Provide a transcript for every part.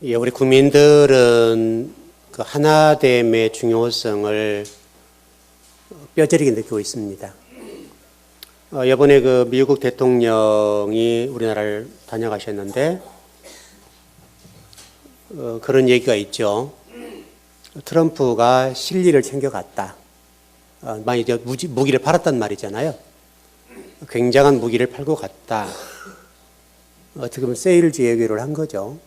예, 우리 국민들은 그 하나됨의 중요성을 뼈저리게 느끼고 있습니다. 이번에 그 미국 대통령이 우리나라를 다녀가셨는데 그런 얘기가 있죠. 트럼프가 실리를 챙겨갔다. 많이 이제 무기를 팔았단 말이잖아요. 굉장한 무기를 팔고 갔다. 어떻게 보면 세일즈 얘기를 한 거죠.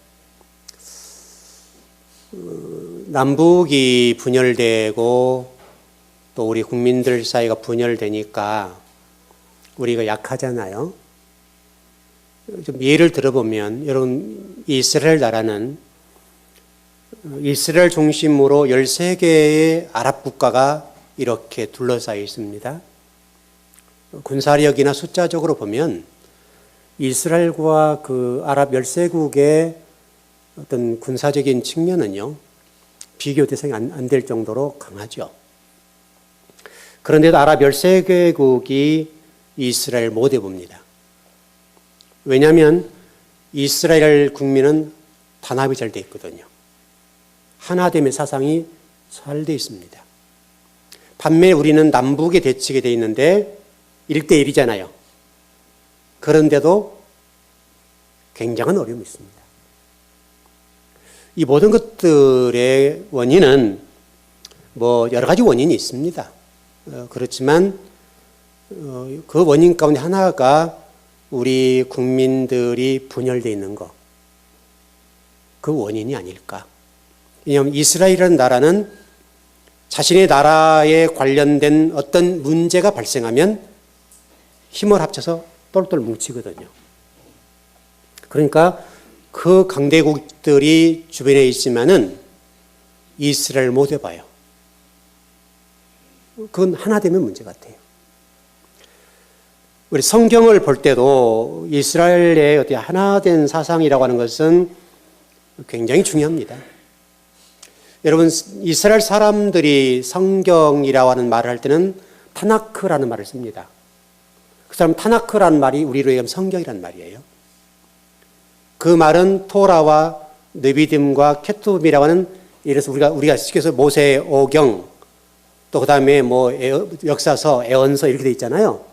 남북이 분열되고 또 우리 국민들 사이가 분열되니까 우리가 약하잖아요. 좀 예를 들어보면 여러분 이스라엘 나라는 이스라엘 중심으로 13개의 아랍 국가가 이렇게 둘러싸여 있습니다. 군사력이나 숫자적으로 보면 이스라엘과 그 아랍 13국의 어떤 군사적인 측면은요, 비교 대상이 안 될 정도로 강하죠. 그런데도 아랍 13개국이 이스라엘 못 해봅니다. 왜냐하면 이스라엘 국민은 단합이 잘 돼 있거든요. 하나됨의 사상이 잘 돼 있습니다. 반면에 우리는 남북에 대치게 돼 있는데 1대1이잖아요. 그런데도 굉장한 어려움이 있습니다. 이 모든 것들의 원인은 뭐 여러 가지 원인이 있습니다. 그렇지만 그 원인 가운데 하나가 우리 국민들이 분열되어 있는 것, 그 원인이 아닐까. 왜냐하면 이스라엘이라는 나라는 자신의 나라에 관련된 어떤 문제가 발생하면 힘을 합쳐서 똘똘 뭉치거든요. 그러니까 그 강대국들이 주변에 있지만은 이스라엘 못 해봐요. 그건 하나 되면 문제 같아요. 우리 성경을 볼 때도 이스라엘의 어떤 하나된 사상이라고 하는 것은 굉장히 중요합니다. 여러분, 이스라엘 사람들이 성경이라고 하는 말을 할 때는 타나크라는 말을 씁니다. 그 사람 타나크라는 말이 우리로 얘기하면 성경이라는 말이에요. 그 말은 토라와 느비딤과 케투빔이라고 하는, 예를 들어서 우리가 쉽게 해서 모세 오경, 또 그 다음에 뭐 역사서, 애언서 이렇게 돼 있잖아요.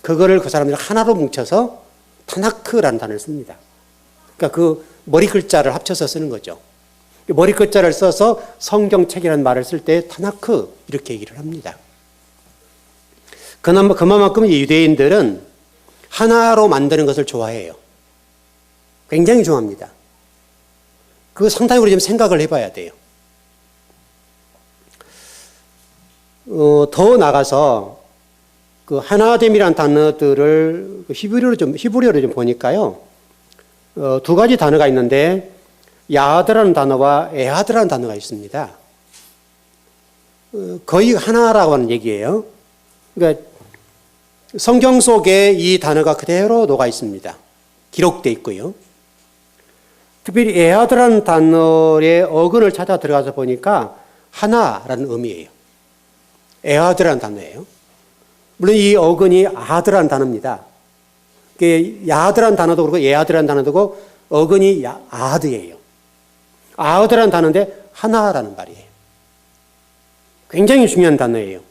그거를 그 사람들이 하나로 뭉쳐서 타나크라는 단어를 씁니다. 그러니까 그 머리 글자를 합쳐서 쓰는 거죠. 머리 글자를 써서 성경책이라는 말을 쓸 때 타나크 이렇게 얘기를 합니다. 그만큼 유대인들은 하나로 만드는 것을 좋아해요. 굉장히 좋아합니다. 그거 상당히 우리 좀 생각을 해봐야 돼요. 더 나가서 그 하나됨이라는 단어들을 히브리어로 좀 보니까요. 두 가지 단어가 있는데 야하드라는 단어와 에하드라는 단어가 있습니다. 거의 하나라고 하는 얘기예요. 그러니까 성경 속에 이 단어가 그대로 녹아 있습니다. 기록되어 있고요. 특별히 에하드라는 단어의 어근을 찾아 들어가서 보니까 하나라는 의미예요. 에하드라는 단어예요. 물론 이 어근이 아하드라는 단어입니다. 야하드라는 단어도 그렇고 에하드라는 단어도 그렇고 어근이 아하드예요. 아하드라는 단어인데 하나라는 말이에요. 굉장히 중요한 단어예요.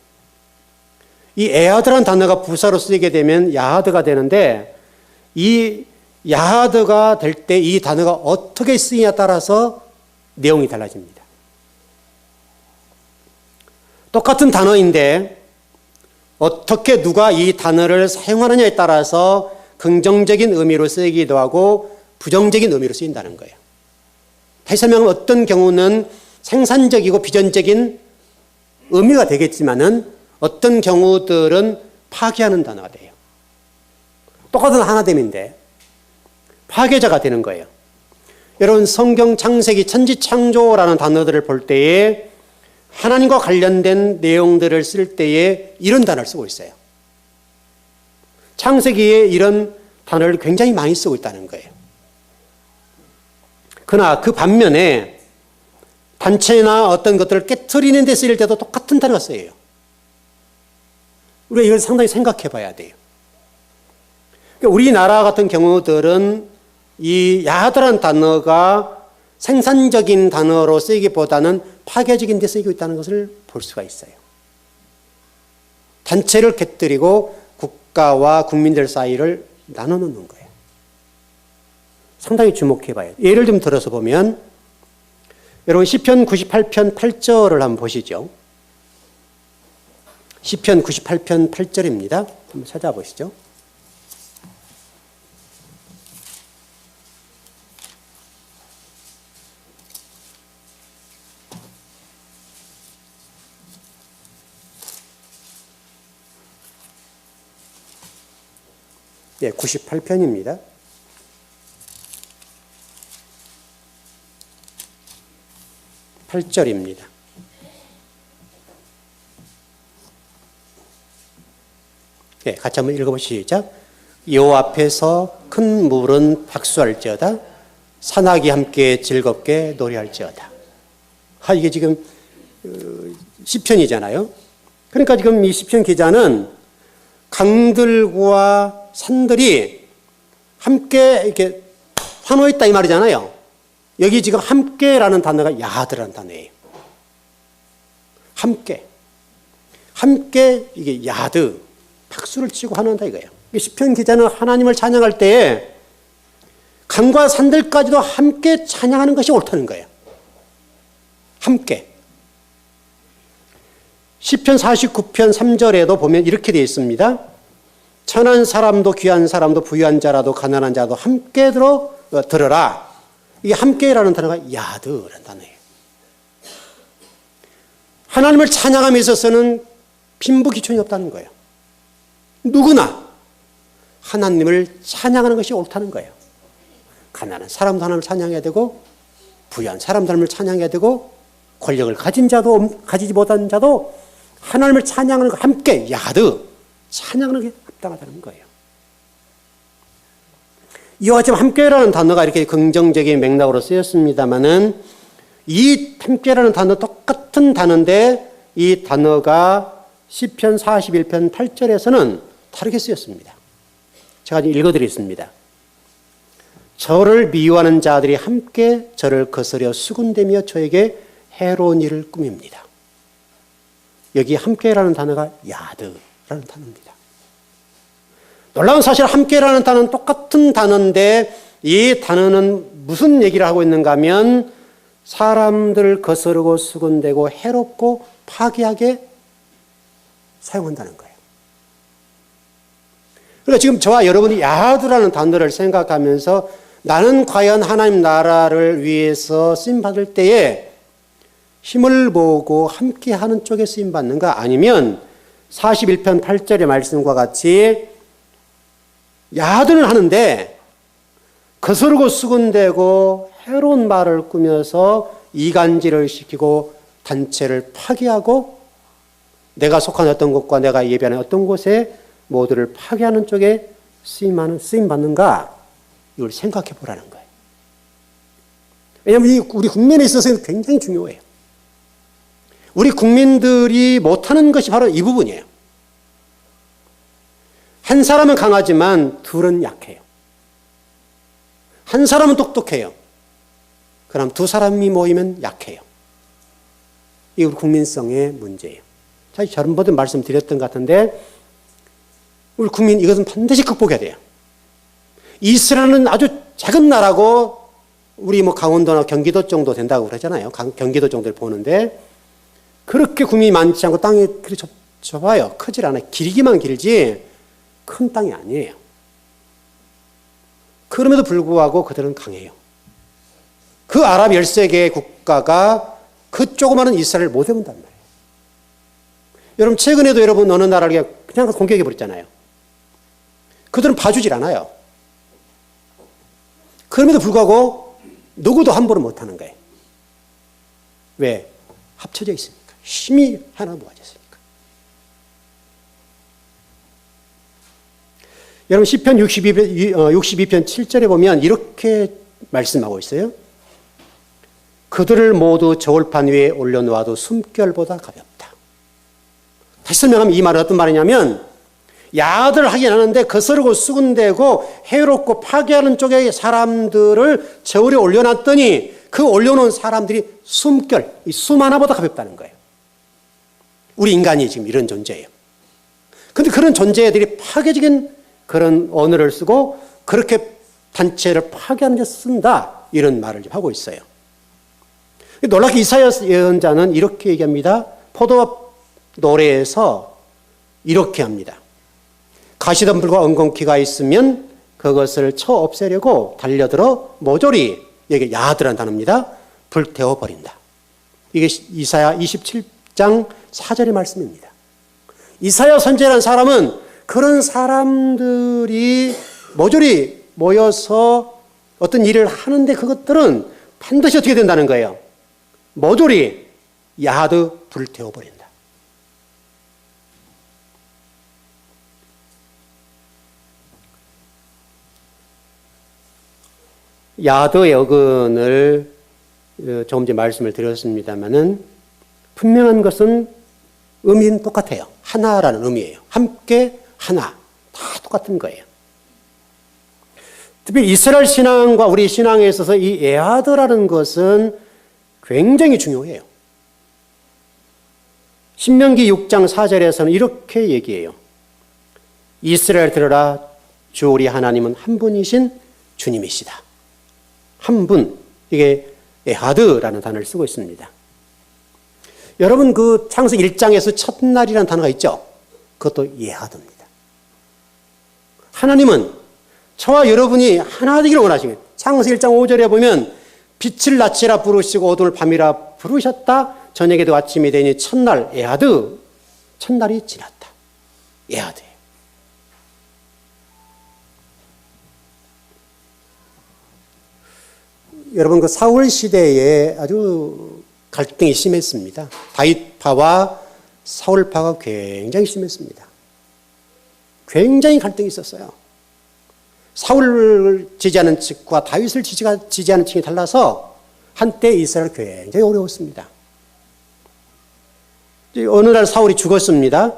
이 에하드라는 단어가 부사로 쓰이게 되면 야하드가 되는데 이 야하드가 될 때 이 단어가 어떻게 쓰이냐에 따라서 내용이 달라집니다. 똑같은 단어인데 어떻게 누가 이 단어를 사용하느냐에 따라서 긍정적인 의미로 쓰이기도 하고 부정적인 의미로 쓰인다는 거예요. 다시 설명하면 어떤 경우는 생산적이고 비전적인 의미가 되겠지만은 어떤 경우들은 파괴하는 단어가 돼요. 똑같은 하나됨인데 파괴자가 되는 거예요. 여러분 성경 창세기 천지창조라는 단어들을 볼 때에 하나님과 관련된 내용들을 쓸 때에 이런 단어를 쓰고 있어요. 창세기에 이런 단어를 굉장히 많이 쓰고 있다는 거예요. 그러나 그 반면에 단체나 어떤 것들을 깨트리는 데 쓰일 때도 똑같은 단어가 쓰여요. 우리가 이걸 상당히 생각해 봐야 돼요. 우리나라 같은 경우들은 이 야하드라는 단어가 생산적인 단어로 쓰이기보다는 파괴적인 데 쓰이고 있다는 것을 볼 수가 있어요. 단체를 곁들이고 국가와 국민들 사이를 나눠놓는 거예요. 상당히 주목해 봐요. 예를 좀 들어서 보면 여러분 시편 98편 8절을 한번 보시죠. 시편 98편 8절입니다. 한번 찾아보시죠. 네, 98편입니다. 8절입니다. 네, 같이 한번 읽어보시죠. 시작. 여호와 앞에서 큰 물은 박수할지어다. 산악이 함께 즐겁게 노래할지어다. 이게 지금 시편이잖아요. 그러니까 지금 이 시편 기자는 강들과 산들이 함께 이렇게 환호했다 이 말이잖아요. 여기 지금 함께라는 단어가 야드라는 단어예요. 함께 이게 야드, 박수를 치고 환호한다 이거예요. 시편 기자는 하나님을 찬양할 때에 강과 산들까지도 함께 찬양하는 것이 옳다는 거예요. 함께. 시편 49편 3절에도 보면 이렇게 되어 있습니다. 천한 사람도 귀한 사람도 부유한 자라도 가난한 자도 함께 들어라. 이게 함께라는 단어가 야드라는 단어예요. 하나님을 찬양함에 있어서는 빈부귀천이 없다는 거예요. 누구나 하나님을 찬양하는 것이 옳다는 거예요. 가난한 사람도 하나님을 찬양해야 되고 부유한 사람도 하나님을 찬양해야 되고 권력을 가진 자도 가지지 못한 자도 하나님을 찬양하는 거 함께 야드 찬양하는 게 합당하다는 거예요. 이와 같이 함께라는 단어가 이렇게 긍정적인 맥락으로 쓰였습니다마는 이 함께라는 단어 똑같은 단어인데 이 단어가 시편 41편 8절에서는 다르게 쓰였습니다. 제가 읽어드리겠습니다. 저를 미워하는 자들이 함께 저를 거스려 수군대며 저에게 해로운 일을 꾸밉니다. 여기 함께라는 단어가 야드라는 단어입니다. 놀라운 사실 함께라는 단어는 똑같은 단어인데 이 단어는 무슨 얘기를 하고 있는가 하면 사람들을 거스르고 수군대고 해롭고 파괴하게 사용한다는 거예요. 그러니까 지금 저와 여러분이 야드라는 단어를 생각하면서 나는 과연 하나님 나라를 위해서 쓰임받을 때에 힘을 모으고 함께하는 쪽에 쓰임받는가 아니면 41편 8절의 말씀과 같이 야드는 하는데 거스르고 수군대고 해로운 말을 꾸며서 이간질을 시키고 단체를 파괴하고 내가 속한 어떤 곳과 내가 예배하는 어떤 곳에 모두를 파괴하는 쪽에 쓰임받는가 이걸 생각해 보라는 거예요. 왜냐하면 우리 국민에 있어서는 굉장히 중요해요. 우리 국민들이 못하는 것이 바로 이 부분이에요. 한 사람은 강하지만 둘은 약해요. 한 사람은 똑똑해요. 그럼 두 사람이 모이면 약해요. 이게 우리 국민성의 문제예요. 사실 저번에도 말씀드렸던 것 같은데 우리 국민 이것은 반드시 극복해야 돼요. 이스라엘은 아주 작은 나라고 우리 강원도나 경기도 정도 된다고 그러잖아요. 경기도 정도를 보는데 그렇게 국민이 많지 않고 땅이 그리 좁아요. 크질 않아요. 길기만 길지 큰 땅이 아니에요. 그럼에도 불구하고 그들은 강해요. 그 아랍 13개의 국가가 그 조그마한 이스라엘을 못 해본단 말이에요. 여러분 최근에도 여러분 어느 나라를 그냥 공격해버렸잖아요. 그들은 봐주질 않아요. 그럼에도 불구하고 누구도 함부로 못하는 거예요. 왜? 합쳐져 있으니까. 힘이 하나 모아져 있으니까. 여러분 시편 62편 7절에 보면 이렇게 말씀하고 있어요. 그들을 모두 저울판 위에 올려놓아도 숨결보다 가볍다. 다시 설명하면 이 말은 어떤 말이냐면 야들 하긴 하는데 거스르고 수군대고 해롭고 파괴하는 쪽의 사람들을 저울에 올려놨더니 그 올려놓은 사람들이 숨결, 이 숨 하나보다 가볍다는 거예요. 우리 인간이 지금 이런 존재예요. 그런데 그런 존재들이 파괴적인 그런 언어를 쓰고 그렇게 단체를 파괴하는 데 쓴다. 이런 말을 좀 하고 있어요. 놀랍게 이사야 예언자는 이렇게 얘기합니다. 포도 노래에서 이렇게 합니다. 가시덤불과 엉겅퀴가 있으면 그것을 쳐 없애려고 달려들어 모조리, 이게 야드라는 단어입니다. 불태워 버린다. 이게 이사야 27장 4절의 말씀입니다. 이사야 선지자라는 사람은 그런 사람들이 모조리 모여서 어떤 일을 하는데 그것들은 반드시 어떻게 된다는 거예요? 모조리 야드 불태워 버린다. 야드의 어근을 조금 전에 말씀을 드렸습니다마는 분명한 것은 의미는 똑같아요. 하나라는 의미예요. 함께 하나. 다 똑같은 거예요. 특히 이스라엘 신앙과 우리 신앙에 있어서 이 에하드라는 것은 굉장히 중요해요. 신명기 6장 4절에서는 이렇게 얘기해요. 이스라엘 들으라, 주 우리 하나님은 한 분이신 주님이시다. 한 분, 이게 에하드라는 단어를 쓰고 있습니다. 여러분 그 창세기 1장에서 첫날이라는 단어가 있죠? 그것도 에하드입니다. 하나님은 저와 여러분이 하나 되기를 원하시는 거예요. 창세기 1장 5절에 보면 빛을 낮이라 부르시고 어둠을 밤이라 부르셨다. 저녁에도 아침이 되니 첫날 에하드, 첫날이 지났다. 에하드예요. 여러분 그 사울 시대에 아주 갈등이 심했습니다. 다윗파와 사울파가 굉장히 심했습니다. 굉장히 갈등이 있었어요. 사울을 지지하는 측과 다윗을 지지하는 측이 달라서 한때 이스라엘 굉장히 어려웠습니다. 어느 날 사울이 죽었습니다.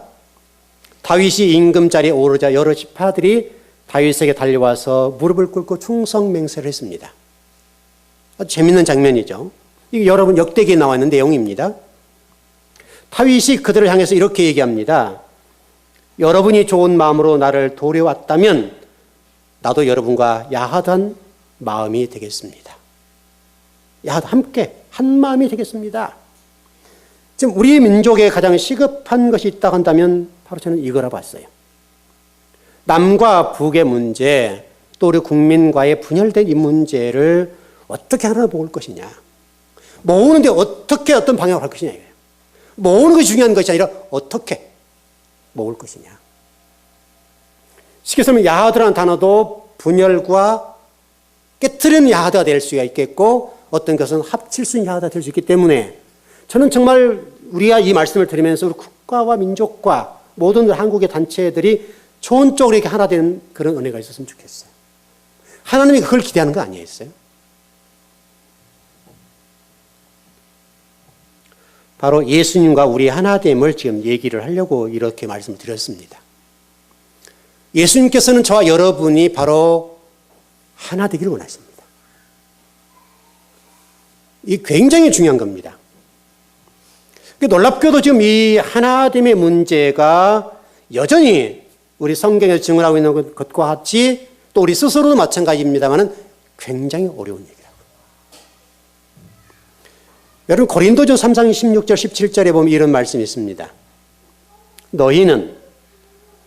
다윗이 임금자리에 오르자 여러 지파들이 다윗에게 달려와서 무릎을 꿇고 충성맹세를 했습니다. 아주 재밌는 장면이죠. 이게 여러분 역대기에 나와 있는 내용입니다. 다윗이 그들을 향해서 이렇게 얘기합니다. 여러분이 좋은 마음으로 나를 도려왔다면 나도 여러분과 야하단 마음이 되겠습니다. 야하단 함께 한 마음이 되겠습니다. 지금 우리 민족에 가장 시급한 것이 있다고 한다면 바로 저는 이거라 봤어요. 남과 북의 문제, 또 우리 국민과의 분열된 이 문제를 어떻게 하나 모을 것이냐. 모으는데 어떻게 어떤 방향으로 할 것이냐. 모으는 것이 중요한 것이 아니라 어떻게 모을 것이냐. 쉽게 말하면 야하드라는 단어도 분열과 깨트리는 야하드가 될 수가 있겠고 어떤 것은 합칠 수 있는 야하드가 될 수 있기 때문에 저는 정말 우리가 이 말씀을 들으면서 우리 국가와 민족과 모든 한국의 단체들이 좋은 쪽으로 이렇게 하나 되는 그런 은혜가 있었으면 좋겠어요. 하나님이 그걸 기대하는 거 아니었어요? 바로 예수님과 우리 하나됨을 지금 얘기를 하려고 이렇게 말씀을 드렸습니다. 예수님께서는 저와 여러분이 바로 하나 되기를 원하십니다. 이게 굉장히 중요한 겁니다. 놀랍게도 지금 이 하나됨의 문제가 여전히 우리 성경에서 증언하고 있는 것과 같이 또 우리 스스로도 마찬가지입니다만 굉장히 어려운 얘기라고. 여러분 고린도전 3장 16절 17절에 보면 이런 말씀이 있습니다. 너희는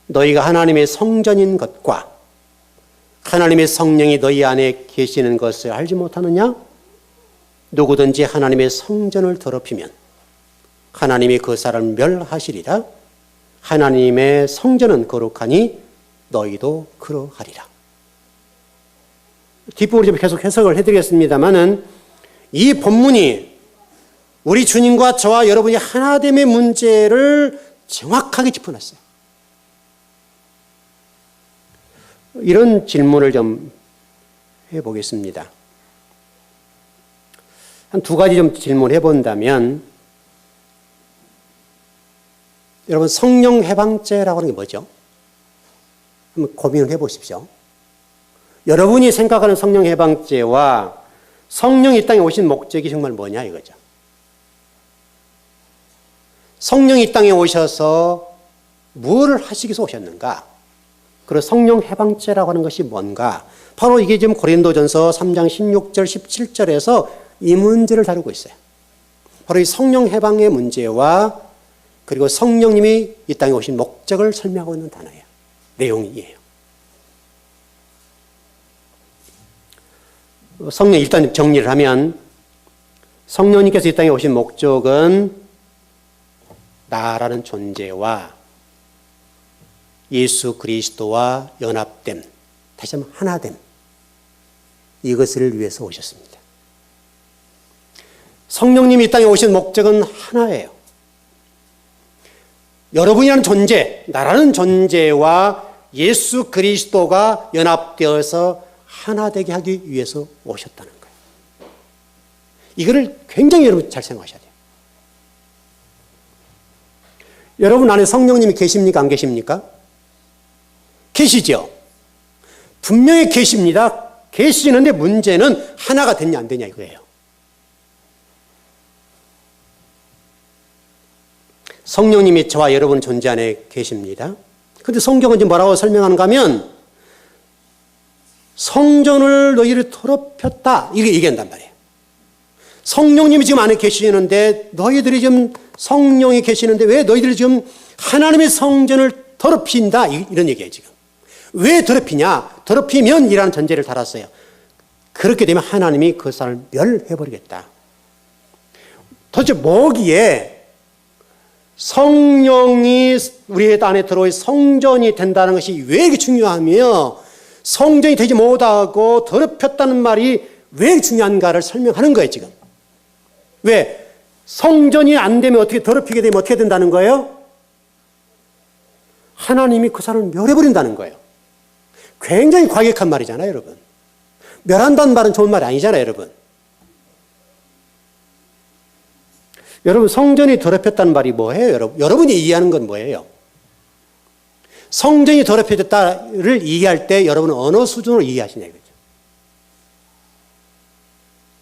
너희가 하나님의 성전인 것과 하나님의 성령이 너희 안에 계시는 것을 알지 못하느냐? 누구든지 하나님의 성전을 더럽히면 하나님이 그 사람을 멸하시리라. 하나님의 성전은 거룩하니 너희도 그러하리라. 뒷부분을 좀 계속 해석을 해드리겠습니다만은 이 본문이 우리 주님과 저와 여러분이 하나됨의 문제를 정확하게 짚어놨어요. 이런 질문을 좀 해보겠습니다. 한 두 가지 좀 질문해 본다면, 여러분 성령 해방죄라고 하는 게 뭐죠? 한번 고민을 해보십시오. 여러분이 생각하는 성령 해방죄와 성령이 이 땅에 오신 목적이 정말 뭐냐 이거죠. 성령이 이 땅에 오셔서 무엇을 하시기 위해서 오셨는가? 그리고 성령 해방죄라고 하는 것이 뭔가? 바로 이게 지금 고린도전서 3장 16절 17절에서 이 문제를 다루고 있어요. 바로 이 성령 해방의 문제와 그리고 성령님이 이 땅에 오신 목적을 설명하고 있는 단어예요. 내용이에요. 성령 일단 정리를 하면 성령님께서 이 땅에 오신 목적은 나라는 존재와 예수 그리스도와 연합됨, 다시 한번 하나됨, 이것을 위해서 오셨습니다. 성령님이 이 땅에 오신 목적은 하나예요. 여러분이라는 존재, 나라는 존재와 예수 그리스도가 연합되어서 하나 되게 하기 위해서 오셨다는 거예요. 이거를 굉장히 여러분 잘 생각하셔야 돼요. 여러분 안에 성령님이 계십니까? 안 계십니까? 계시죠? 분명히 계십니다. 계시는데 문제는 하나가 됐냐 안 되냐 이거예요. 성령님이 저와 여러분 존재 안에 계십니다. 그런데 성경은 지금 뭐라고 설명하는가 하면 성전을 너희를 더럽혔다 이렇게 얘기한단 말이에요. 성령님이 지금 안에 계시는데 너희들이 지금 성령이 계시는데 왜 너희들이 지금 하나님의 성전을 더럽힌다 이런 얘기예요 지금. 왜 더럽히냐? 더럽히면이라는 전제를 달았어요. 그렇게 되면 하나님이 그 사람을 멸해버리겠다. 도대체 뭐기에 성령이 우리 안에 들어올 성전이 된다는 것이 왜 이렇게 중요하며 성전이 되지 못하고 더럽혔다는 말이 왜 중요한가를 설명하는 거예요 지금. 왜? 성전이 안 되면 어떻게 더럽히게 되면 어떻게 된다는 거예요? 하나님이 그 사람을 멸해버린다는 거예요. 굉장히 과격한 말이잖아요 여러분. 멸한다는 말은 좋은 말이 아니잖아요 여러분. 여러분 성전이 더럽혔다는 말이 뭐예요 여러분? 여러분이 이해하는 건 뭐예요? 성전이 더럽혀졌다를 이해할 때 여러분은 어느 수준으로 이해하시냐 이거죠.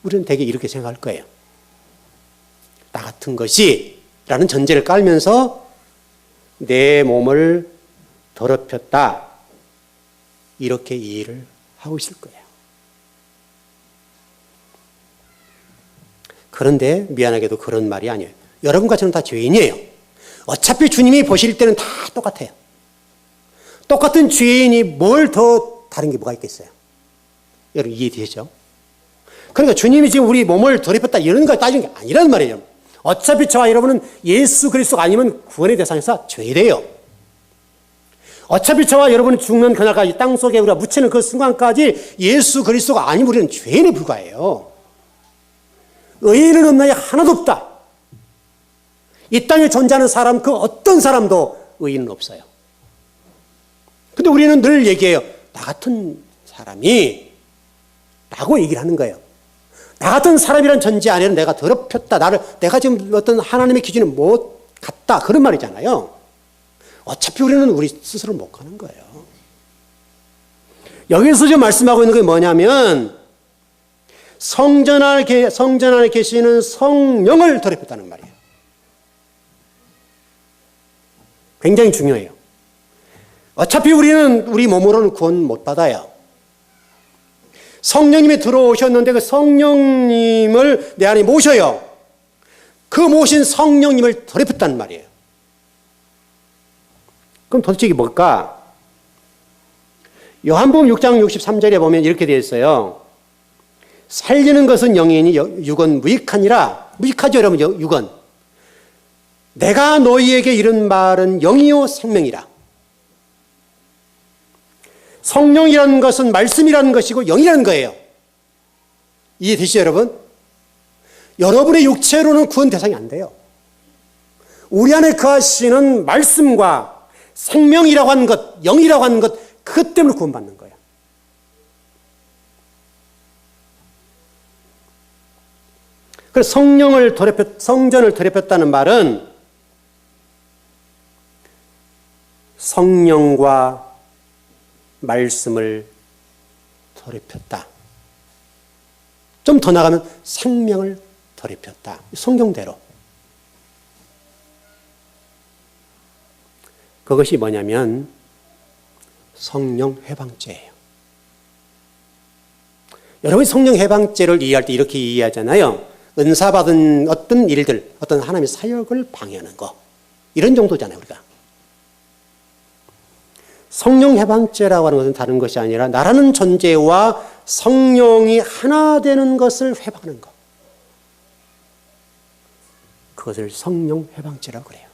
우리는 대개 이렇게 생각할 거예요. 나 같은 것이 라는 전제를 깔면서 내 몸을 더럽혔다 이렇게 이해를 하고 있을 거예요. 그런데 미안하게도 그런 말이 아니에요. 여러분과 저는 다 죄인이에요. 어차피 주님이 보실 때는 다 똑같아요. 똑같은 죄인이 뭘 더 다른 게 뭐가 있겠어요? 여러분 이해되시죠? 그러니까 주님이 지금 우리 몸을 더럽혔다 이런 걸 따지는 게 아니란 말이에요. 어차피 저와 여러분은 예수 그리스도가 아니면 구원의 대상에서 죄래요. 어차피 저와 여러분이 죽는 그날까지 땅속에 우리가 묻히는 그 순간까지 예수 그리스도가 아니면 우리는 죄인에 불과해요. 의인은 없나니 하나도 없다. 이 땅에 존재하는 사람 그 어떤 사람도 의인은 없어요. 근데 우리는 늘 얘기해요. 나 같은 사람이 라고 얘기를 하는 거예요. 나 같은 사람이란 존재 안에는 내가 더럽혔다. 내가 지금 어떤 하나님의 기준에 못 갔다. 그런 말이잖아요. 어차피 우리는 우리 스스로 못 가는 거예요. 여기서 지금 말씀하고 있는 게 뭐냐면 성전 안에 계시는 성령을 더럽혔다는 말이에요. 굉장히 중요해요. 어차피 우리는 우리 몸으로는 구원 못 받아요. 성령님이 들어오셨는데 그 성령님을 내 안에 모셔요. 그 모신 성령님을 더럽혔단 말이에요. 그럼 도대체 이게 뭘까? 요한복음 6장 63절에 보면 이렇게 되어 있어요. 살리는 것은 영이니 육은 무익하니라. 무익하죠 여러분 육은. 내가 너희에게 이른 말은 영이요 생명이라. 성령이라는 것은 말씀이라는 것이고 영이라는 거예요. 이해되시죠 여러분? 여러분의 육체로는 구원 대상이 안 돼요. 우리 안에 거하시는 말씀과 생명이라고 하는 것, 영이라고 하는 것, 그것 때문에 구원받는 거예요. 그래서 성전을 더럽혔다는 말은 성령과 말씀을 더럽혔다. 좀 더 나가면 생명을 더럽혔다. 성경대로. 그것이 뭐냐면 성령 해방죄예요. 여러분이 성령 해방죄를 이해할 때 이렇게 이해하잖아요. 은사 받은 어떤 일들, 어떤 하나님의 사역을 방해하는 거. 이런 정도잖아요, 우리가. 성령 해방죄라고 하는 것은 다른 것이 아니라 나라는 존재와 성령이 하나 되는 것을 회방하는 것. 그것을 성령 해방죄라고 그래요.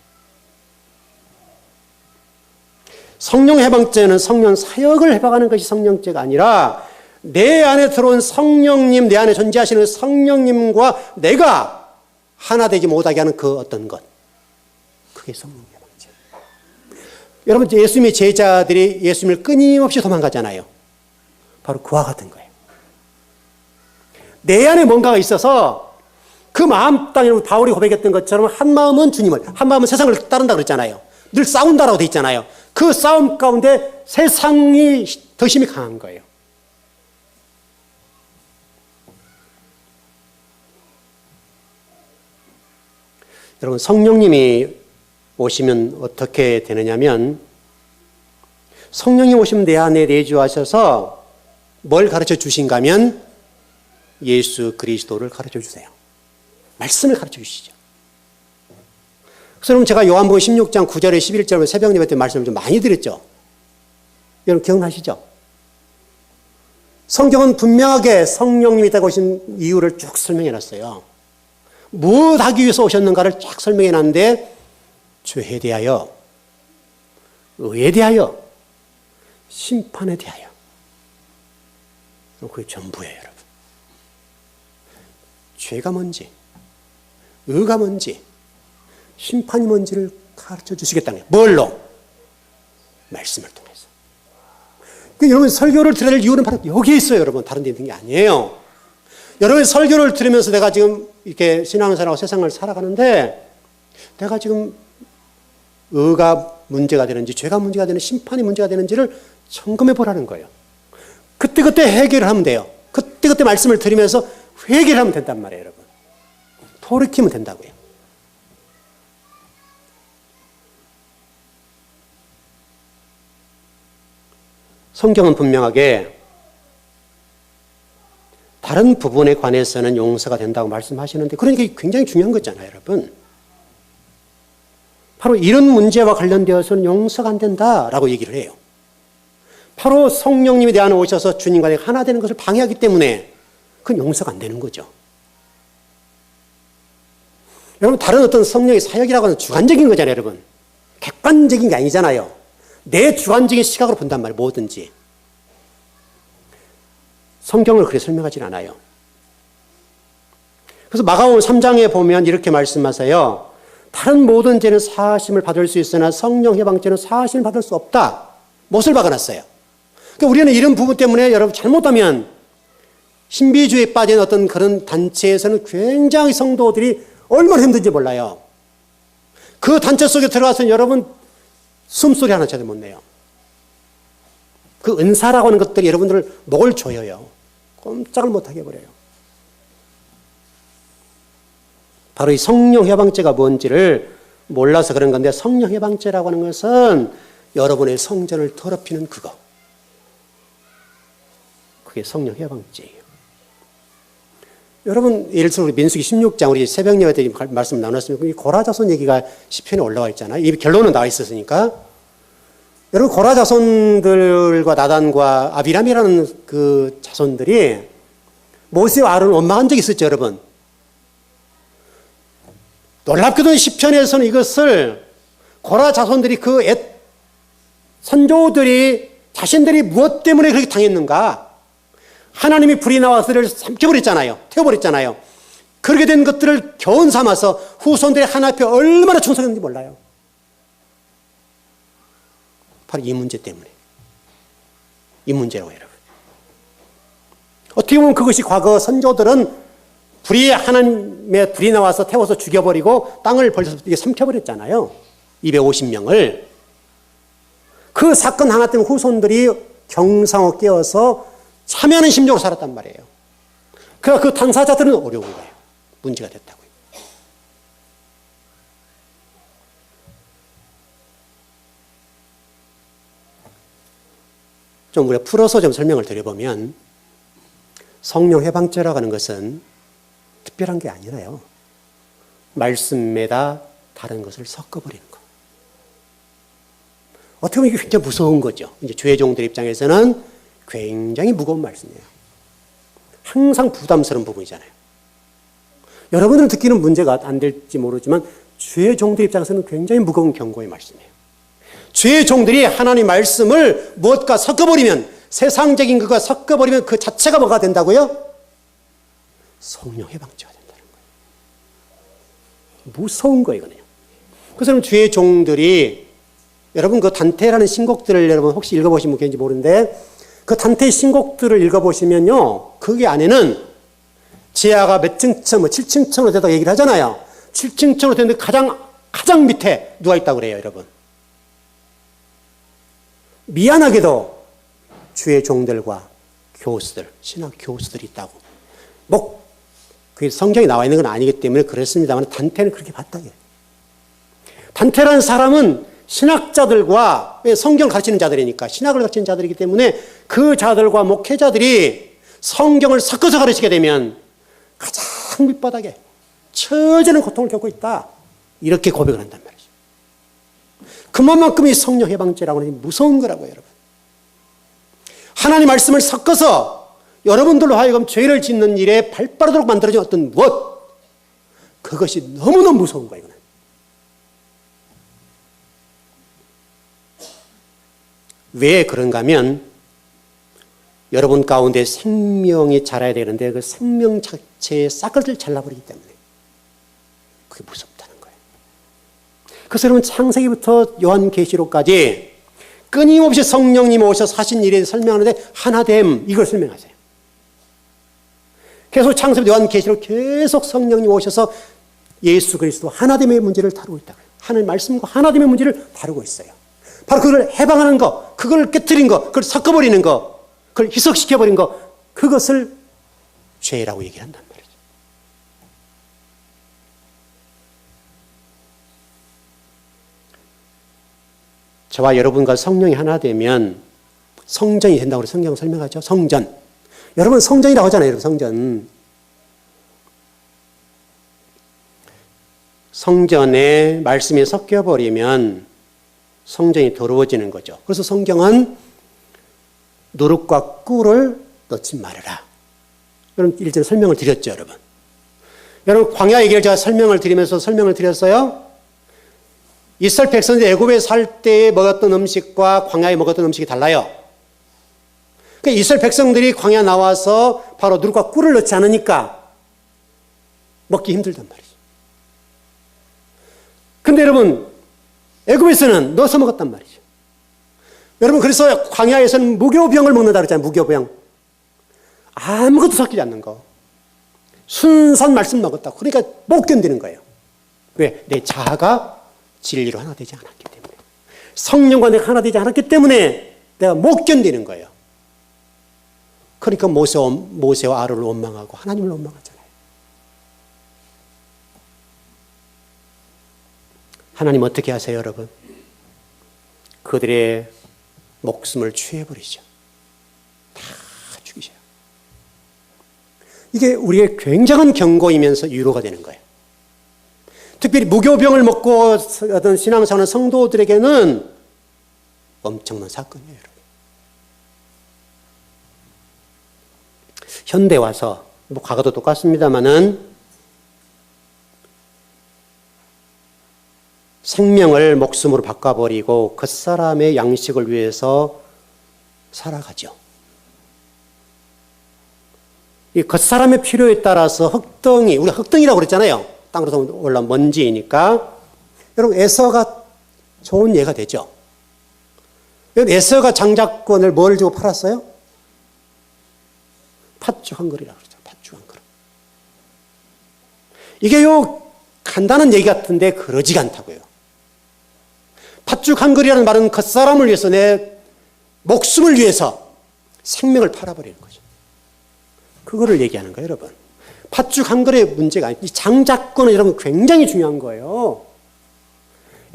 성령 해방죄는 성령 사역을 해방하는 것이 성령죄가 아니라 내 안에 들어온 성령님, 내 안에 존재하시는 성령님과 내가 하나 되지 못하게 하는 그 어떤 것. 그게 성령 해방죄. 여러분, 예수님의 제자들이 예수님을 끊임없이 도망가잖아요. 바로 그와 같은 거예요. 내 안에 뭔가가 있어서 그 마음 땅에 바울이 고백했던 것처럼 한 마음은 주님을, 한 마음은 세상을 따른다 그랬잖아요. 늘 싸운다라고 돼 있잖아요. 그 싸움 가운데 세상이 더 힘이 강한 거예요. 여러분, 성령님이 오시면 어떻게 되느냐면 성령이 오시면 내 안에 내주하셔서 뭘 가르쳐 주신가 하면 예수 그리스도를 가르쳐 주세요. 말씀을 가르쳐 주시죠. 그래서 여러분, 제가 요한복음 16장 9절에 11절에 새벽 예배 때 말씀을 좀 많이 드렸죠. 여러분 기억나시죠? 성경은 분명하게 성령님이 있다고 오신 이유를 쭉 설명해 놨어요. 무엇 하기 위해서 오셨는가를 쫙 설명해 놨는데 죄에 대하여, 의에 대하여, 심판에 대하여. 그게 전부예요, 여러분. 죄가 뭔지, 의가 뭔지, 심판이 뭔지를 가르쳐 주시겠다는 거예요. 뭘로? 말씀을 통해서. 여러분, 설교를 들어야 될 이유는 바로 여기에 있어요, 여러분. 다른 데 있는 게 아니에요. 여러분, 설교를 들으면서 내가 지금 이렇게 신앙생활하고 세상을 살아가는데 내가 지금 의가 문제가 되는지, 죄가 문제가 되는지, 심판이 문제가 되는지를 점검해 보라는 거예요. 그때그때 해결을 하면 돼요. 그때그때 말씀을 들으면서 회개를 하면 된단 말이에요, 여러분. 돌이키면 된다고요. 성경은 분명하게 다른 부분에 관해서는 용서가 된다고 말씀하시는데, 그러니까 굉장히 중요한 거잖아요, 여러분. 바로 이런 문제와 관련되어서는 용서가 안 된다라고 얘기를 해요. 바로 성령님이 내 안에 오셔서 주님과 내가 하나 되는 것을 방해하기 때문에 그건 용서가 안 되는 거죠. 여러분, 다른 어떤 성령의 사역이라고 하는 주관적인 거잖아요, 여러분. 객관적인 게 아니잖아요. 내 주관적인 시각으로 본단 말이에요, 뭐든지. 성경을 그렇게 설명하진 않아요. 그래서 마가복음 3장에 보면 이렇게 말씀하세요. 다른 모든 죄는 사하심을 받을 수 있으나 성령 해방죄는 사하심을 받을 수 없다. 못을 박아놨어요. 그러니까 우리는 이런 부분 때문에 여러분 잘못하면 신비주의에 빠진 어떤 그런 단체에서는 굉장히 성도들이 얼마나 힘든지 몰라요. 그 단체 속에 들어가서 여러분 숨소리 하나 제대로 못 내요. 그 은사라고 하는 것들이 여러분들을 목을 조여요. 꼼짝을 못하게 해버려요. 바로 이 성령 해방죄가 뭔지를 몰라서 그런 건데, 성령 해방죄라고 하는 것은 여러분의 성전을 더럽히는 그거. 그게 성령 해방죄예요. 여러분, 예를 들어서 우리 민수기 16장, 우리 새벽 예배 때 말씀 나눴으면 이 고라자손 얘기가 시편에 올라와 있잖아요. 이 결론은 나와 있었으니까. 여러분, 고라 자손들과 나단과 아비람이라는 그 자손들이 모세와 아론을 원망한 적이 있었죠, 여러분. 놀랍게도 시편에서는 이것을 고라 자손들이 그 선조들이 자신들이 무엇 때문에 그렇게 당했는가? 하나님이 불이 나와서 그를 삼켜버렸잖아요. 태워버렸잖아요. 그렇게 된 것들을 교훈 삼아서 후손들이 하나님 앞에 얼마나 충성했는지 몰라요. 바로 이 문제 때문에. 이 문제라고 여러분. 어떻게 보면 그것이 과거 선조들은 하나님의 불이 나와서 태워서 죽여버리고 땅을 벌써 삼켜버렸잖아요. 250명을. 그 사건 하나 때문에 후손들이 경상을 깨어서 참여하는 심정으로 살았단 말이에요. 그러니까 그 당사자들은 어려운 거예요. 문제가 됐다고요. 좀 우리가 풀어서 좀 설명을 드려보면 성령 해방죄라고 하는 것은 특별한 게 아니라요. 말씀에다 다른 것을 섞어버리는 거. 어떻게 보면 이게 굉장히 무서운 거죠. 이제 주의 종들 입장에서는 굉장히 무거운 말씀이에요. 항상 부담스러운 부분이잖아요. 여러분들은 듣기는 문제가 안 될지 모르지만 주의 종들 입장에서는 굉장히 무거운 경고의 말씀이에요. 주의 종들이 하나님 말씀을 무엇과 섞어버리면, 세상적인 것과 섞어버리면 그 자체가 뭐가 된다고요? 성령 해방죄가 된다는 거예요. 무서운 거예요, 이거는요. 그래서 주의 종들이, 여러분 그 단테라는 신곡들을 여러분 혹시 읽어보신 분 계신지 모르는데, 그 단테의 신곡들을 읽어보시면요, 거기 안에는 지하가 몇 층층, 7층층으로 되다가 얘기를 하잖아요. 7층층으로 되는데 가장 밑에 누가 있다고 그래요, 여러분? 미안하게도 주의 종들과 교수들, 신학 교수들이 있다고. 그게 성경에 나와 있는 건 아니기 때문에 그렇습니다만 단테는 그렇게 봤다. 단테라는 사람은 신학자들과, 성경을 가르치는 자들이니까 신학을 가르치는 자들이기 때문에 그 자들과 목회자들이 성경을 섞어서 가르치게 되면 가장 밑바닥에 처절한 고통을 겪고 있다. 이렇게 고백을 한단 말이죠. 그만큼 이 성령 해방죄라고 하는 게 무서운 거라고요, 여러분. 하나님 말씀을 섞어서 여러분들로 하여금 죄를 짓는 일에 발빠르도록 만들어진 어떤 무엇, 그것이 너무너무 무서운 거예요, 이거는. 왜 그런가 하면 여러분 가운데 생명이 자라야 되는데 그 생명 자체의 싹을 잘라버리기 때문에 그게 무섭다는 거예요. 그래서 여러분 창세기부터 요한계시록까지 끊임없이 성령님 오셔서 하신 일에 설명하는데 하나됨, 이걸 설명하세요. 계속 창세기부터 요한계시록 계속 성령님 오셔서 예수 그리스도 하나됨의 문제를 다루고 있다. 하나님 말씀과 하나됨의 문제를 다루고 있어요. 바로 그걸 해방하는 거, 그걸 깨뜨린 거, 그걸 섞어버리는 거, 그걸 희석시켜버린 거, 그것을 죄라고 얘기를 한단 말이죠. 저와 여러분과 성령이 하나 되면 성전이 된다고 성경 설명하죠. 성전. 여러분 성전이라고 하잖아요. 여러분 성전. 성전에 말씀이 섞여버리면 성전이 더러워지는 거죠. 그래서 성경은 누룩과 꿀을 넣지 말아라. 여러분 일전에 설명을 드렸죠, 여러분. 여러분 광야 얘기를 제가 설명을 드렸어요. 이스라엘 백성들이 애굽에 살 때에 먹었던 음식과 광야에 먹었던 음식이 달라요. 그러니까 이스라엘 백성들이 광야 나와서 바로 누룩과 꿀을 넣지 않으니까 먹기 힘들단 말이죠. 근데 여러분 애굽에서는 넣어서 먹었단 말이죠. 여러분 그래서 광야에서는 무교병을 먹는다 그랬잖아요. 무교병. 아무것도 섞이지 않는 거. 순산 말씀 먹었다고. 그러니까 못 견디는 거예요. 왜? 내 자아가 진리로 하나 되지 않았기 때문에. 성령과 내가 하나 되지 않았기 때문에 내가 못 견디는 거예요. 그러니까 모세와 아론을 원망하고 하나님을 원망하잖아요. 하나님 어떻게 하세요, 여러분? 그들의 목숨을 취해버리죠. 다 죽이셔요. 이게 우리의 굉장한 경고이면서 위로가 되는 거예요. 특별히 무교병을 먹고 어떤 신앙생활하는 성도들에게는 엄청난 사건이에요, 여러분. 현대 와서, 과거도 똑같습니다만은 생명을 목숨으로 바꿔버리고 그 사람의 양식을 위해서 살아가죠. 이 겉사람의 필요에 따라서 흙덩이, 우리가 흙덩이라고 그랬잖아요. 땅으로 올라온 먼지이니까. 여러분, 에서가 좋은 예가 되죠. 에서가 장자권을 뭘 주고 팔았어요? 팥죽 한 그릇이라고 그러죠. 팥죽 한 그릇. 이게 간단한 얘기 같은데 그러지가 않다고요. 팥죽 한 그릇이라는 말은 겉사람을 위해서 내 목숨을 위해서 생명을 팔아버리는 거죠. 그거를 얘기하는 거예요, 여러분. 팥죽 한 그릇의 문제가 아니고 이 장자권은 여러분 굉장히 중요한 거예요.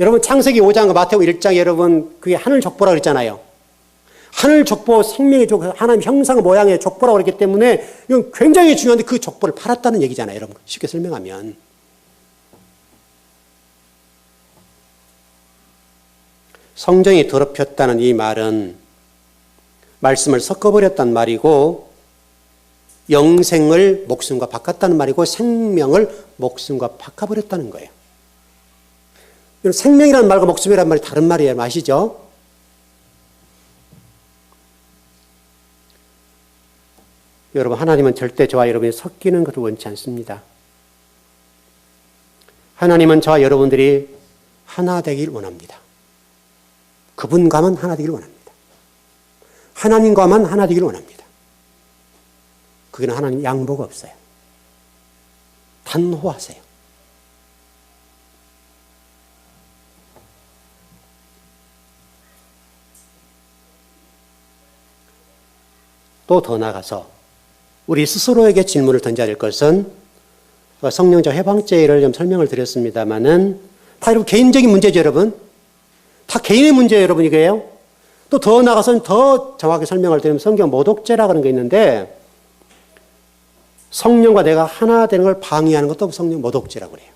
여러분 창세기 5장 마태복음 1장 여러분 그게 하늘 족보라고 그랬잖아요. 하늘 족보 생명의 족보 하나님 형상 모양의 족보라고 그랬기 때문에 이건 굉장히 중요한데 그 족보를 팔았다는 얘기잖아요. 여러분 쉽게 설명하면. 성정이 더럽혔다는 이 말은 말씀을 섞어버렸단 말이고 영생을 목숨과 바꿨다는 말이고 생명을 목숨과 바꿔버렸다는 거예요. 생명이라는 말과 목숨이라는 말이 다른 말이에요. 아시죠? 여러분 하나님은 절대 저와 여러분이 섞이는 것을 원치 않습니다. 하나님은 저와 여러분들이 하나 되길 원합니다. 그분과만 하나 되길 원합니다. 하나님과만 하나 되길 원합니다. 거기는 하나님 양보가 없어요. 단호하세요. 또 더 나아가서 우리 스스로에게 질문을 던져야 될 것은 성령적 해방죄를 좀 설명을 드렸습니다만은 다 여러분 개인적인 문제죠, 여러분. 다 개인의 문제예요, 여러분 이게요. 또 더 나아가서는 더 정확히 설명을 드리면 성경 모독죄라고 하는 게 있는데 성령과 내가 하나 되는 걸 방해하는 것도 성령 모독죄라고 그래요.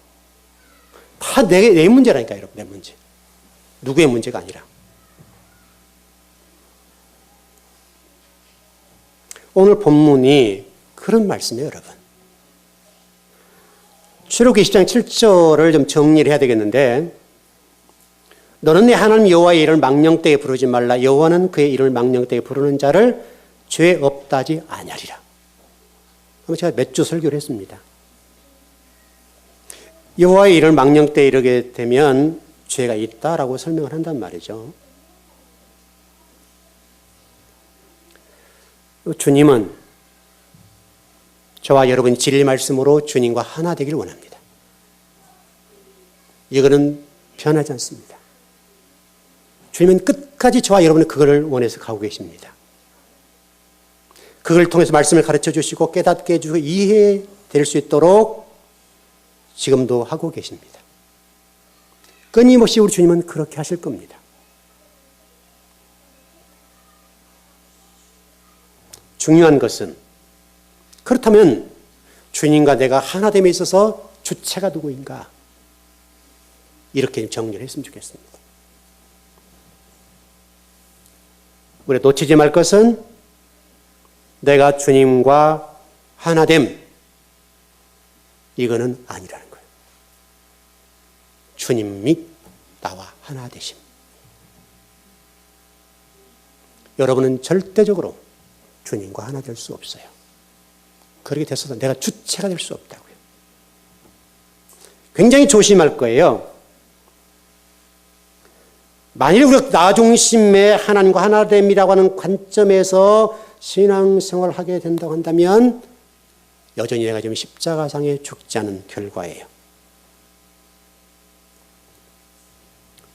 다 내 문제라니까, 여러분. 내 문제. 누구의 문제가 아니라. 오늘 본문이 그런 말씀이에요, 여러분. 출애굽기 20장 7절을 좀 정리를 해야 되겠는데 너는 내 하나님 여호와의 이름을 망령되이 부르지 말라. 여호와는 그의 이름을 망령되이 부르는 자를 죄 없다지 아니하리라. 제가 몇 주 설교를 했습니다. 여호와의 이름을 망령되이 이르게 되면 죄가 있다라고 설명을 한단 말이죠. 주님은 저와 여러분이 진리 말씀으로 주님과 하나 되기를 원합니다. 이거는 변하지 않습니다. 주님은 끝까지 저와 여러분이 그거를 원해서 가고 계십니다. 그걸 통해서 말씀을 가르쳐 주시고 깨닫게 해주고 이해될 수 있도록 지금도 하고 계십니다. 끊임없이 우리 주님은 그렇게 하실 겁니다. 중요한 것은 그렇다면 주님과 내가 하나됨에 있어서 주체가 누구인가? 이렇게 정리를 했으면 좋겠습니다. 우리 놓치지 말 것은 내가 주님과 하나됨, 이거는 아니라는 거예요. 주님이 나와 하나 되심. 여러분은 절대적으로 주님과 하나 될 수 없어요. 그렇게 됐어도 내가 주체가 될 수 없다고요. 굉장히 조심할 거예요. 만일 우리가 나 중심의 하나님과 하나됨이라고 하는 관점에서 신앙생활을 하게 된다고 한다면 여전히 내가 지금 십자가상에 죽지 않은 결과예요.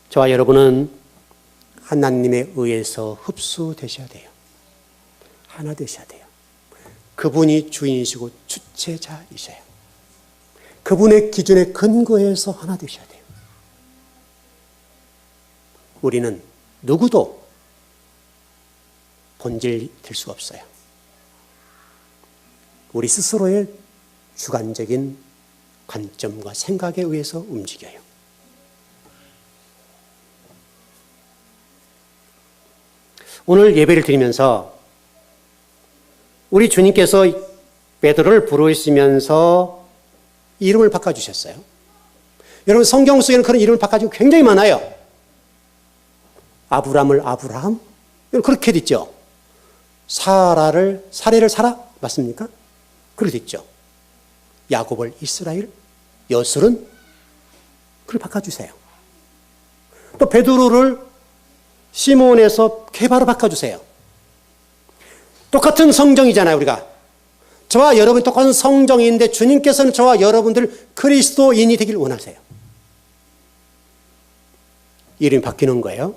저와 여러분은 하나님에 의해서 흡수되셔야 돼요. 하나 되셔야 돼요. 그분이 주인이시고 주체자이셔요. 그분의 기준에 근거해서 하나 되셔야 돼요. 우리는 누구도 본질 될 수가 없어요. 우리 스스로의 주관적인 관점과 생각에 의해서 움직여요. 오늘 예배를 드리면서 우리 주님께서 베드로를 부르시면서 이름을 바꿔주셨어요. 여러분 성경 속에는 그런 이름을 바꿔주고 굉장히 많아요. 아브람을 아브라함? 그렇게 됐죠. 사라를 사례를 사라? 맞습니까? 그렇게 됐죠. 야곱을 이스라엘, 여술은 그걸 바꿔주세요. 또 베드로를 시몬에서 케바로 바꿔주세요. 똑같은 성정이잖아요, 우리가. 저와 여러분이 똑같은 성정인데 주님께서는 저와 여러분들 그리스도인이 되길 원하세요. 이름이 바뀌는 거예요.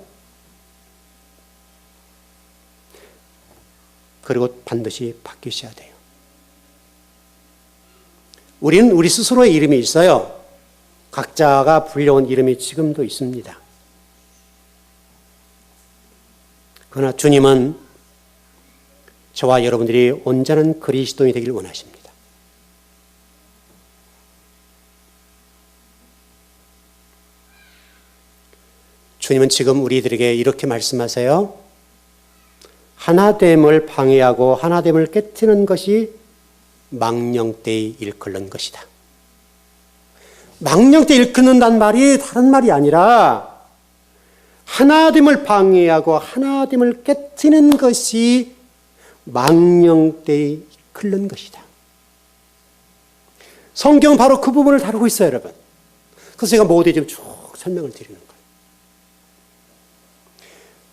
그리고 반드시 바뀌셔야 돼요. 우리는 우리 스스로의 이름이 있어요. 각자가 불려온 이름이 지금도 있습니다. 그러나 주님은 저와 여러분들이 온전한 그리스도인이 되길 원하십니다. 주님은 지금 우리들에게 이렇게 말씀하세요. 하나됨을 방해하고 하나됨을 깨트리는 것이 망령되이 일컫는 것이다. 망령되이 일컫는다는 말이 다른 말이 아니라 하나됨을 방해하고 하나됨을 깨트리는 것이 망령되이 일컫는 것이다. 성경은 바로 그 부분을 다루고 있어요, 여러분. 그래서 제가 모두에 좀 쭉 설명을 드리는 거예요.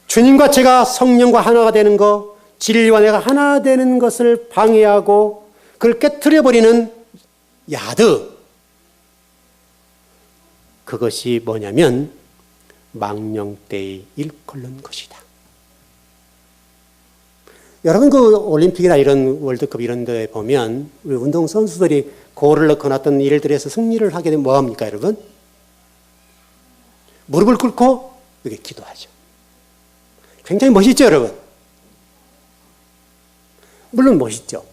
주님과 제가 성령과 하나가 되는 것, 진리와 내가 하나 되는 것을 방해하고 그걸 깨트려버리는 야드, 그것이 뭐냐면 망령되이 일컬는 것이다. 여러분 그 올림픽이나 이런 월드컵 이런 데 보면 우리 운동선수들이 골을 넣거나 어떤 일들에서 승리를 하게 되면 뭐합니까 여러분? 무릎을 꿇고 이렇게 기도하죠. 굉장히 멋있죠, 여러분? 물론 멋있죠.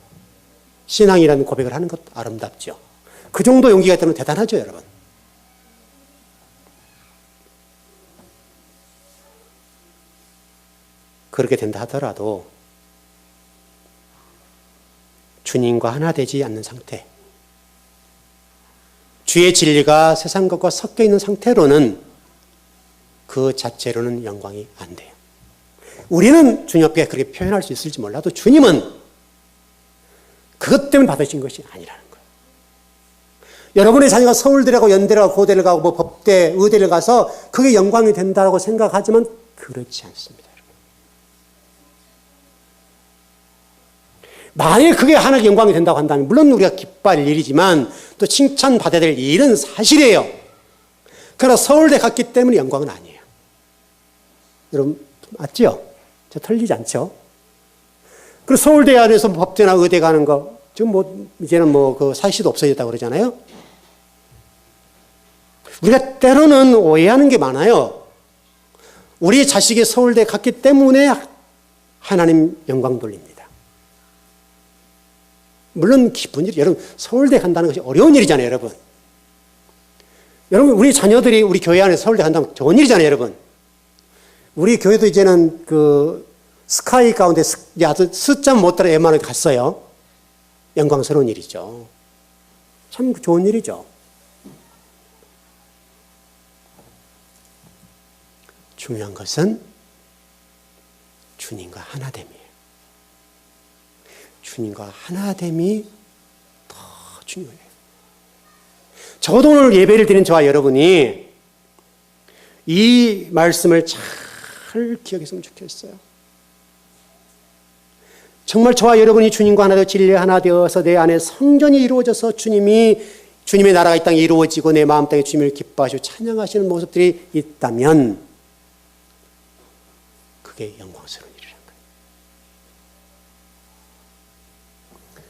신앙이라는 고백을 하는 것도 아름답죠. 그 정도 용기가 있다면 대단하죠, 여러분? 그렇게 된다 하더라도 주님과 하나 되지 않는 상태, 주의 진리가 세상 것과 섞여 있는 상태로는 그 자체로는 영광이 안 돼요. 우리는 주님 앞에 그렇게 표현할 수 있을지 몰라도 주님은 그것 때문에 받으신 것이 아니라는 거예요. 여러분의 자녀가 서울대 가고 연대를 가고 고대를 가고 뭐 법대, 의대를 가서 그게 영광이 된다고 생각하지만 그렇지 않습니다. 만일 그게 하나님의 영광이 된다고 한다면 물론 우리가 기뻐할 일이지만 또 칭찬받아야 될 일은 사실이에요. 그러나 서울대 갔기 때문에 영광은 아니에요. 여러분 맞죠? 저 틀리지 않죠? 그리고 서울대 안에서 법대나 의대 가는 거 지금 뭐 이제는 뭐 그 사시도 없어졌다고 그러잖아요. 우리가 때로는 오해하는 게 많아요. 우리 자식이 서울대 갔기 때문에 하나님 영광 돌립니다. 물론 기쁜 일, 여러분 서울대 간다는 것이 어려운 일이잖아요, 여러분. 여러분 우리 자녀들이 우리 교회 안에 서울대 간다면 좋은 일이잖아요, 여러분. 우리 교회도 이제는 그 스카이 가운데 아주 숫자 못 따라 웬만하면 갔어요. 영광스러운 일이죠. 참 좋은 일이죠. 중요한 것은 주님과 하나됨이에요. 주님과 하나됨이 더 중요해요. 적어도 오늘 예배를 드리는 저와 여러분이 이 말씀을 잘 기억했으면 좋겠어요. 정말 저와 여러분이 주님과 하나 되어 진리 하나 되어서 내 안에 성전이 이루어져서 주님의 나라가 이 땅에 이루어지고 내 마음 땅에 주님을 기뻐하시고 찬양하시는 모습들이 있다면 그게 영광스러운 일이라는 거예요.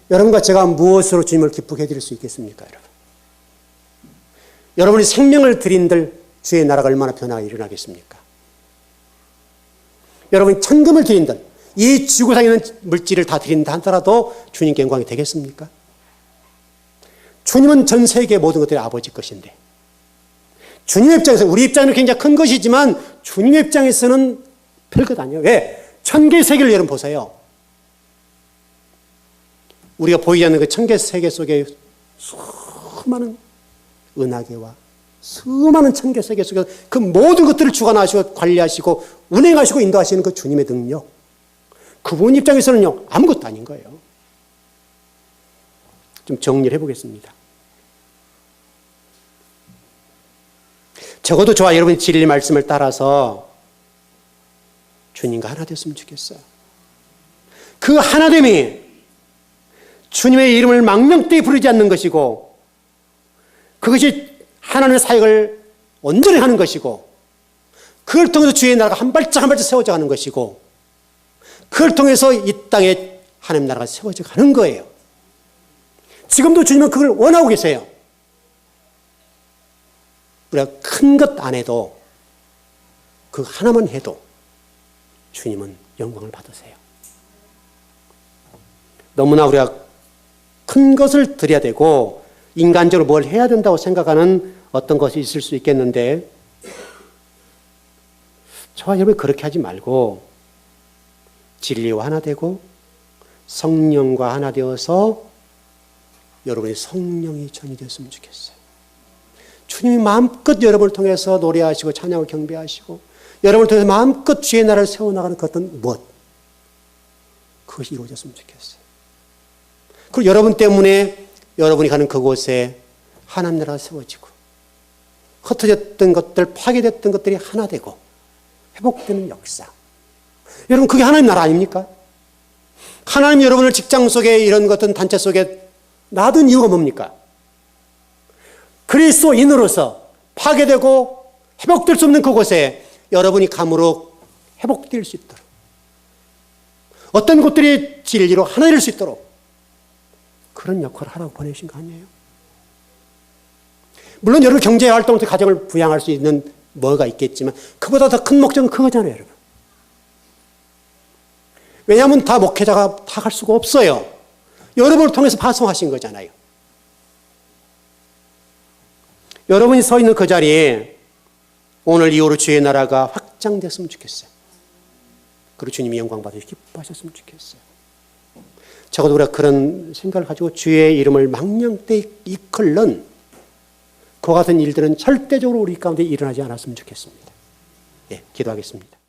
여러분과 제가 무엇으로 주님을 기쁘게 해드릴 수 있겠습니까, 여러분? 여러분이 생명을 드린들 주의 나라가 얼마나 변화가 일어나겠습니까? 여러분이 천금을 드린들 이 지구상에 있는 물질을 다 드린다 하더라도 주님께 영광이 되겠습니까? 주님은 전 세계의 모든 것들이 아버지 것인데 주님의 입장에서 우리 입장은 굉장히 큰 것이지만 주님의 입장에서는 별것 아니에요. 왜? 천개 세계를 여러분 보세요. 우리가 보이지 않는 그 천개 세계 속에 수많은 은하계와 수많은 천개 세계 속에 그 모든 것들을 주관하시고 관리하시고 운행하시고 인도하시는 그 주님의 능력, 그분 입장에서는요 아무것도 아닌 거예요. 좀 정리를 해보겠습니다. 적어도 저와 여러분이 진리 말씀을 따라서 주님과 하나 됐으면 좋겠어요. 그 하나됨이 주님의 이름을 망령되이 부르지 않는 것이고 그것이 하나님의 사역을 온전히 하는 것이고 그걸 통해서 주의 나라가 한 발짝 한 발짝 세워져 가는 것이고 그걸 통해서 이 땅에 하나님 나라가 세워져 가는 거예요. 지금도 주님은 그걸 원하고 계세요. 우리가 큰 것 안 해도 그 하나만 해도 주님은 영광을 받으세요. 너무나 우리가 큰 것을 드려야 되고 인간적으로 뭘 해야 된다고 생각하는 어떤 것이 있을 수 있겠는데 저와 여러분이 그렇게 하지 말고 진리와 하나 되고 성령과 하나 되어서 여러분의 성령이 전이 되었으면 좋겠어요. 주님이 마음껏 여러분을 통해서 노래하시고 찬양을 경배하시고 여러분을 통해서 마음껏 주의 나라를 세워나가는 그 어떤 무엇 그것이 이루어졌으면 좋겠어요. 그리고 여러분 때문에 여러분이 가는 그곳에 하나님 나라가 세워지고 흩어졌던 것들, 파괴됐던 것들이 하나 되고 회복되는 역사. 여러분 그게 하나님 나라 아닙니까? 하나님 여러분을 직장 속에 이런 것든 단체 속에 놔둔 이유가 뭡니까? 그리스도인으로서 파괴되고 회복될 수 없는 그곳에 여러분이 감으로 회복될 수 있도록 어떤 것들이 진리로 하나 될 수 있도록 그런 역할을 하라고 보내신 거 아니에요? 물론 여러분 경제활동을 통해 가정을 부양할 수 있는 뭐가 있겠지만 그보다 더 큰 목적은 그거잖아요, 여러분. 왜냐하면 다 목회자가 다 갈 수가 없어요. 여러분을 통해서 파송하신 거잖아요. 여러분이 서 있는 그 자리에 오늘 이후로 주의 나라가 확장됐으면 좋겠어요. 그리고 주님이 영광 받으시고 기뻐하셨으면 좋겠어요. 적어도 우리가 그런 생각을 가지고 주의 이름을 망령되이 이끌는 그와 같은 일들은 절대적으로 우리 가운데 일어나지 않았으면 좋겠습니다. 예, 기도하겠습니다.